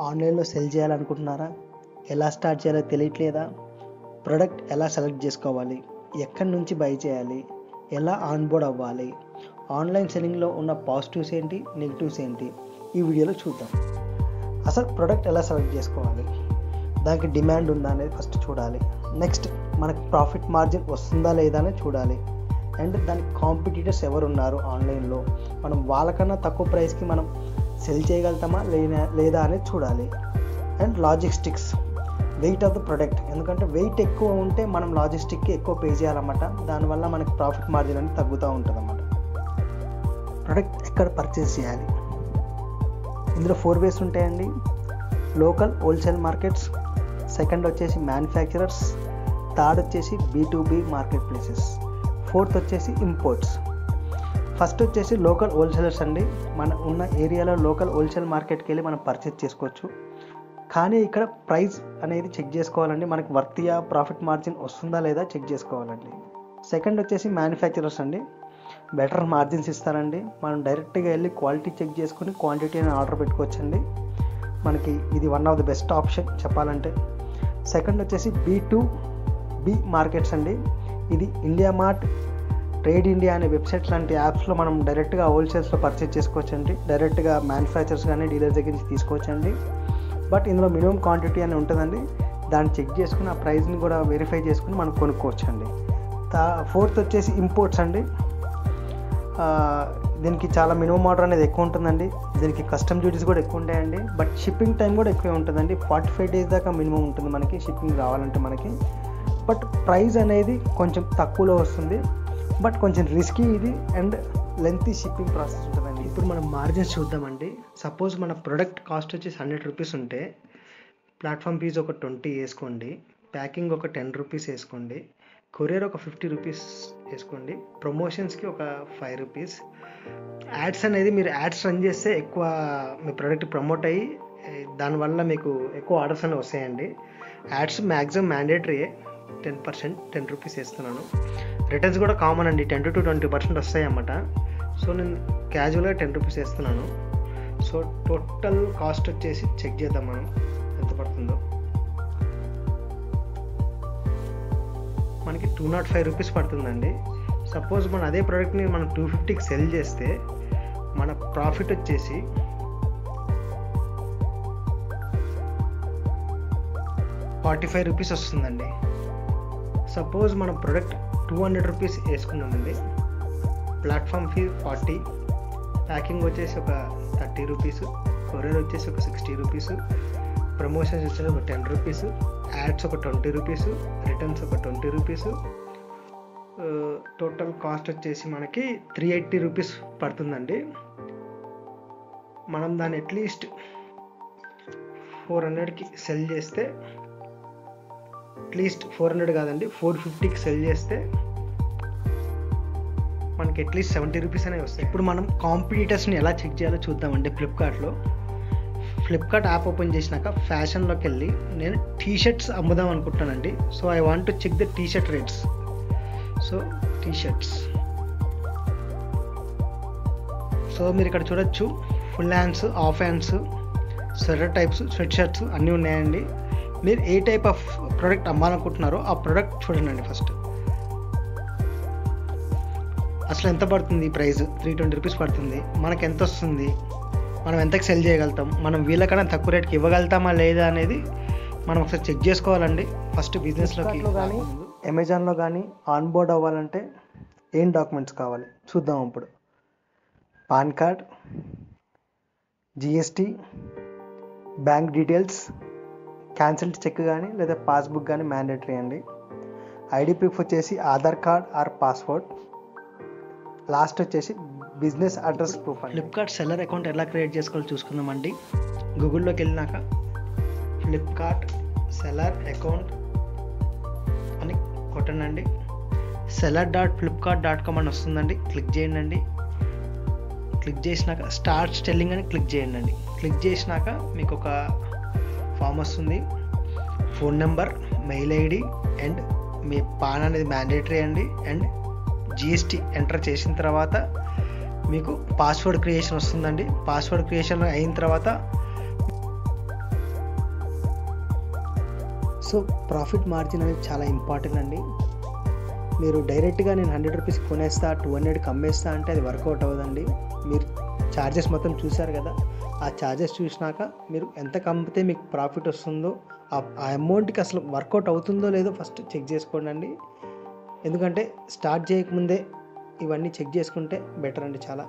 ఆన్లైన్లో సెల్ చేయాలనుకుంటున్నారా? ఎలా స్టార్ట్ చేయాలో తెలియట్లేదా? ప్రోడక్ట్ ఎలా సెలెక్ట్ చేసుకోవాలి, ఎక్కడి నుంచి బై చేయాలి, ఎలా ఆన్బోర్డ్ అవ్వాలి, ఆన్లైన్ సెల్లింగ్లో ఉన్న పాజిటివ్స్ ఏంటి, నెగిటివ్స్ ఏంటి, ఈ వీడియోలో చూద్దాం. అసలు ప్రోడక్ట్ ఎలా సెలెక్ట్ చేసుకోవాలి, దానికి డిమాండ్ ఉందా అనేది ఫస్ట్ చూడాలి. నెక్స్ట్ మనకు ప్రాఫిట్ మార్జిన్ వస్తుందా లేదా అనేది చూడాలి. అండ్ దానికి కాంపిటీటర్స్ ఎవరు ఉన్నారు ఆన్లైన్లో, మనం వాళ్ళకన్నా తక్కువ ప్రైస్కి మనం సెల్ చేయగలుగుతామా లేదా అనేది చూడాలి. And logistics, weight of the product, ఎందుకంటే వెయిట్ ఎక్కువ ఉంటే మనం లాజిస్టిక్కి ఎక్కువ పే చేయాలన్నమాట. దానివల్ల మనకి ప్రాఫిట్ మార్జిన్ అనేది తగ్గుతూ ఉంటుంది అన్నమాట. ప్రొడక్ట్ ఎక్కడ పర్చేస్ చేయాలి, ఇందులో 4 వేస్ ఉంటాయండి. లోకల్ హోల్సేల్ మార్కెట్స్, సెకండ్ వచ్చేసి మ్యానుఫ్యాక్చరర్స్, థర్డ్ వచ్చేసి B2B మార్కెట్ ప్లేసెస్, ఫోర్త్ వచ్చేసి ఇంపోర్ట్స్. ఫస్ట్ వచ్చేసి లోకల్ హోల్సేలర్స్ అండి. మన ఉన్న ఏరియాలో లోకల్ హోల్సేల్ మార్కెట్కి వెళ్ళి మనం పర్చేస్ చేసుకోవచ్చు. కానీ ఇక్కడ ప్రైస్ అనేది చెక్ చేసుకోవాలండి, మనకి వర్తియా, ప్రాఫిట్ మార్జిన్ వస్తుందా లేదా చెక్ చేసుకోవాలండి. సెకండ్ వచ్చేసి మ్యానుఫ్యాక్చరర్స్ అండి, బెటర్ మార్జిన్స్ ఇస్తారండి. మనం డైరెక్ట్గా వెళ్ళి క్వాలిటీ చెక్ చేసుకుని క్వాంటిటీ అని ఆర్డర్ పెట్టుకోవచ్చండి. మనకి ఇది one of the best option చెప్పాలంటే. సెకండ్ వచ్చేసి B2B మార్కెట్స్ అండి. ఇది ఇండియా మార్ట్, ట్రేడ్ ఇండియా అనే వెబ్సైట్ లాంటి యాప్స్లో మనం డైరెక్ట్గా హోల్సేల్స్లో పర్చేస్ చేసుకోవచ్చండి. డైరెక్ట్గా మ్యానుఫ్యాక్చరర్స్ కానీ డీలర్స్ దగ్గర నుంచి తీసుకోవచ్చండి. బట్ ఇందులో మినిమం క్వాంటిటీ అని ఉంటుందండి, దాన్ని చెక్ చేసుకుని ఆ ప్రైస్ని కూడా వెరిఫై చేసుకుని మనం కొనుక్కోవచ్చండి. ఫోర్త్ వచ్చేసి ఇంపోర్ట్స్ అండి. దీనికి చాలా మినిమం ఆర్డర్ అనేది ఎక్కువ ఉంటుందండి. దీనికి కస్టమ్ డ్యూటీస్ కూడా ఎక్కువ ఉంటాయండి. బట్ షిప్పింగ్ టైం కూడా ఎక్కువే ఉంటుందండి. 45 days దాకా మినిమం ఉంటుంది మనకి షిప్పింగ్ రావాలంటే మనకి. బట్ ప్రైస్ అనేది కొంచెం తక్కువలో వస్తుంది, బట్ కొంచెం రిస్కీ ఇది అండ్ లెంతీ షిప్పింగ్ ప్రాసెస్ ఉంటుందండి. ఇప్పుడు మనం మార్జిన్స్ చూద్దామండి. సపోజ్ మన ప్రొడక్ట్ కాస్ట్ వచ్చేసి 100 రూపీస్ ఉంటే ప్లాట్ఫామ్ ఫీజ్ ఒక 20 వేసుకోండి, ప్యాకింగ్ ఒక 10 రూపీస్ వేసుకోండి, కొరియర్ ఒక 50 రూపీస్ వేసుకోండి, ప్రమోషన్స్కి ఒక 5 రూపీస్. యాడ్స్ అనేది మీరు యాడ్స్ రన్ చేస్తే ఎక్కువ మీ ప్రోడక్ట్ ప్రమోట్ అయ్యి దానివల్ల మీకు ఎక్కువ ఆర్డర్స్ అనేవి వస్తాయండి. యాడ్స్ మ్యాక్సిమం మ్యాండేటరీయే. 10% 10 రూపీస్ వేస్తున్నాను. రిటర్న్స్ కూడా కామన్ అండి, 10 to 20% వస్తాయి అన్నమాట. సో నేను క్యాజువల్గా 10 రూపీస్ వేస్తున్నాను. సో టోటల్ కాస్ట్ వచ్చేసి చెక్ చేద్దాం మనం ఎంత పడుతుందో. మనకి 205 రూపీస్ పడుతుందండి. సపోజ్ మన అదే ప్రోడక్ట్ని మనం 250కి సెల్ చేస్తే మన ప్రాఫిట్ వచ్చేసి ₹45 రూపీస్ వస్తుందండి. సపోజ్ మన ప్రోడక్ట్ 200 రూపీస్ వేసుకున్నామండి, ప్లాట్ఫామ్ ఫీ 40, ప్యాకింగ్ వచ్చేసి ఒక 30 రూపీస్, కొరియర్ వచ్చేసి ఒక 60 రూపీస్, ప్రమోషన్స్ వచ్చేసి ఒక 10 రూపీస్, యాడ్స్ ఒక 20 రూపీస్, రిటర్న్స్ ఒక 20 రూపీస్. టోటల్ కాస్ట్ వచ్చేసి మనకి 380 రూపీస్ పడుతుందండి. మనం దాన్ని అట్లీస్ట్ 400కి సెల్ చేస్తే, అట్లీస్ట్ 400 కాదండి 450కి సెల్ చేస్తే మనకి అట్లీస్ట్ 70 రూపీస్ అనేవి వస్తాయి. ఇప్పుడు మనం కాంపిటీటర్స్ని ఎలా చెక్ చేయాలో చూద్దామండి. ఫ్లిప్కార్ట్ యాప్ ఓపెన్ చేసినాక ఫ్యాషన్లోకి వెళ్ళి నేను టీషర్ట్స్ అమ్ముదాం అనుకుంటున్నానండి. So I want to check the t-shirt rates. So t-shirts, so మీరు ఇక్కడ చూడొచ్చు full hands, half hands, sweater types, sweatshirts అన్నీ ఉన్నాయండి. మీరు ఏ టైప్ ఆఫ్ ప్రోడక్ట్ అమ్మాలనుకుంటున్నారో ఆ ప్రోడక్ట్ చూడండి ఫస్ట్. అసలు ఎంత పడుతుంది ప్రైస్? 320 రూపీస్ పడుతుంది. మనకు ఎంత వస్తుంది, మనం ఎంతకి సెల్ చేయగలుగుతాం, మనం వీళ్ళకన్నా తక్కువ రేట్కి ఇవ్వగలుగుతామా లేదా అనేది మనం ఒకసారి చెక్ చేసుకోవాలండి. ఫస్ట్ బిజినెస్లోకి కానీ అమెజాన్లో కానీ ఆన్బోర్డ్ అవ్వాలంటే ఏం డాక్యుమెంట్స్ కావాలి చూద్దాం. ఇప్పుడు PAN card, GST, bank details, cancelled cheque కానీ లేదా పాస్బుక్ కానీ మ్యాండేటరీ అండి. ఐడి ప్రూఫ్ వచ్చేసి Aadhaar card or passport. Last వచ్చేసి business address proof. Flipkart seller account ఎలా క్రియేట్ చేసుకోవాలో చూసుకుందామండి. గూగుల్లోకి వెళ్ళినాక ఫ్లిప్కార్ట్ సెల్లర్ అకౌంట్ అని కొట్టండి. seller.flipkart.com అని వస్తుందండి, క్లిక్ చేయండి. క్లిక్ చేసినాక స్టార్ట్ సెల్లింగ్ అని క్లిక్ చేయండి. క్లిక్ చేసినాక మీకు ఒక ఫామ్ వస్తుంది. Phone number, mail ID and me pan అనేది మ్యాండేటరీ అండి. అండ్ GST ఎంటర్ చేసిన తర్వాత మీకు పాస్వర్డ్ క్రియేషన్ వస్తుందండి. పాస్వర్డ్ క్రియేషన్ అయిన తర్వాత సో ప్రాఫిట్ మార్జిన్ అనేది చాలా ఇంపార్టెంట్ అండి. మీరు డైరెక్ట్గా నేను 100 రూపీస్ కొనేస్తా 200కి అమ్మేస్తా అంటే అది వర్కౌట్ అవ్వదండి. మీరు ఛార్జెస్ మొత్తం చూసారు కదా, ఆ ఛార్జెస్ చూసినాక మీరు ఎంత అమ్మితే మీకు ప్రాఫిట్ వస్తుందో ఆ అమౌంట్కి అసలు వర్కౌట్ అవుతుందో లేదో ఫస్ట్ చెక్ చేసుకోండి. ఎందుకంటే స్టార్ట్ చేయకముందే ఇవన్నీ చెక్ చేసుకుంటే బెటర్ అండి చాలా.